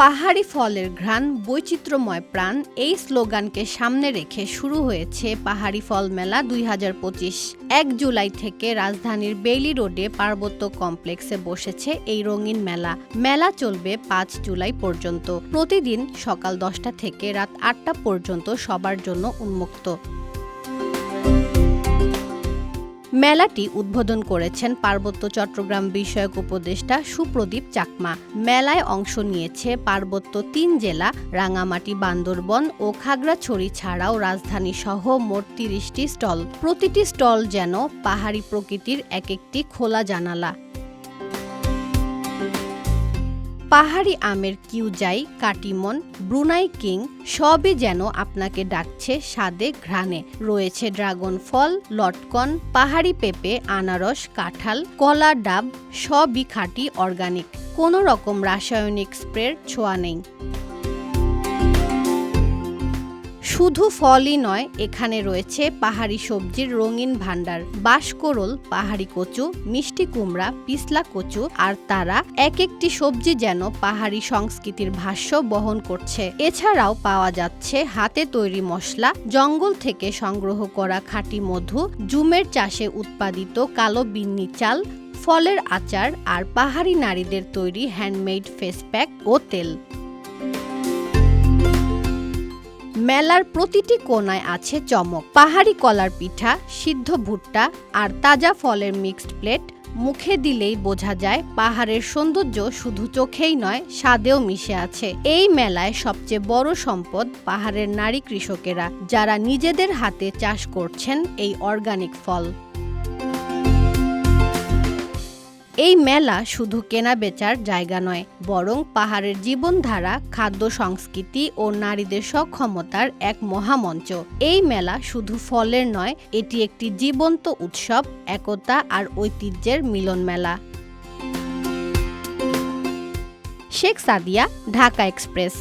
পাহাড়ি ফলের ঘ্রাণ, বৈচিত্র্যময় প্রাণ, এই স্লোগানকে সামনে রেখে শুরু হয়েছে পাহাড়ি ফল মেলা ২০২৫। ১ জুলাই থেকে রাজধানীর বেইলি রোডে পার্বত্য কমপ্লেক্সে বসেছে এই রঙিন মেলা। মেলা চলবে ৫ জুলাই পর্যন্ত। প্রতিদিন সকাল ১০টা থেকে রাত ৮টা পর্যন্ত সবার জন্য উন্মুক্ত। মেলাটি উদ্বোধন করেছেন পার্বত্য চট্টগ্রাম বিষয়ক উপদেষ্টা সুপ্রদীপ চাকমা। মেলায় অংশ নিয়েছে পার্বত্য ৩ জেলা রাঙামাটি, বান্দরবন ও খাগড়াছড়ি ছাড়াও রাজধানী সহ মোট ৩০টি স্টল। প্রতিটি স্টল যেন পাহাড়ি প্রকৃতির এক একটি খোলা জানালা। পাহাড়ি আমের কিউজাই, কাটিমন, ব্রুনাই কিং সবই যেন আপনাকে ডাকছে স্বাদে ঘ্রাণে। রয়েছে ড্রাগন ফল, লটকন, পাহাড়ি পেঁপে, আনারস, কাঁঠাল, কলা, ডাব সবই খাঁটি অর্গানিক। কোনো রকম রাসায়নিক স্প্রের ছোঁয়া নেই। শুধু ফলই নয়, এখানে রয়েছে পাহাড়ি সবজির রঙিন ভান্ডার। বাঁশকোরল, পাহাড়ি কচু, মিষ্টি কুমড়া, পিছলা কচু আর তারা এক একটি সবজি যেন পাহাড়ি সংস্কৃতির ভাষ্য বহন করছে। এছাড়াও পাওয়া যাচ্ছে হাতে তৈরি মশলা, জঙ্গল থেকে সংগ্রহ করা খাঁটি মধু, জুমের চাষে উৎপাদিত কালো বিন্নি চাল, ফলের আচার আর পাহাড়ি নারীদের তৈরি হ্যান্ডমেড ফেস প্যাক ও তেল। মেলার প্রতিটি কোণায় আছে চমক। পাহাড়ি কলার পিঠা, সিদ্ধ ভুট্টা আর তাজা ফলের মিক্সড প্লেট। মুখে দিলেই বোঝা যায় পাহাড়ের সৌন্দর্য শুধু চোখেই নয়, স্বাদেও মিশে আছে। এই মেলায় সবচেয়ে বড় সম্পদ পাহাড়ের নারী কৃষকেরা, যারা নিজেদের হাতে চাষ করছেন এই অর্গানিক ফল। এই মেলা শুধু কেনাবেচার জায়গা নয়, বরং পাহাড়ের জীবনধারা, খাদ্য সংস্কৃতি ও নারীদের সক্ষমতার এক মহামঞ্চ। এই মেলা শুধু ফলের নয়, এটি একটি জীবন্ত উৎসব, একতা আর ঐতিহ্যের মিলন মেলা। শেখ সাদিয়া, ঢাকা এক্সপ্রেস।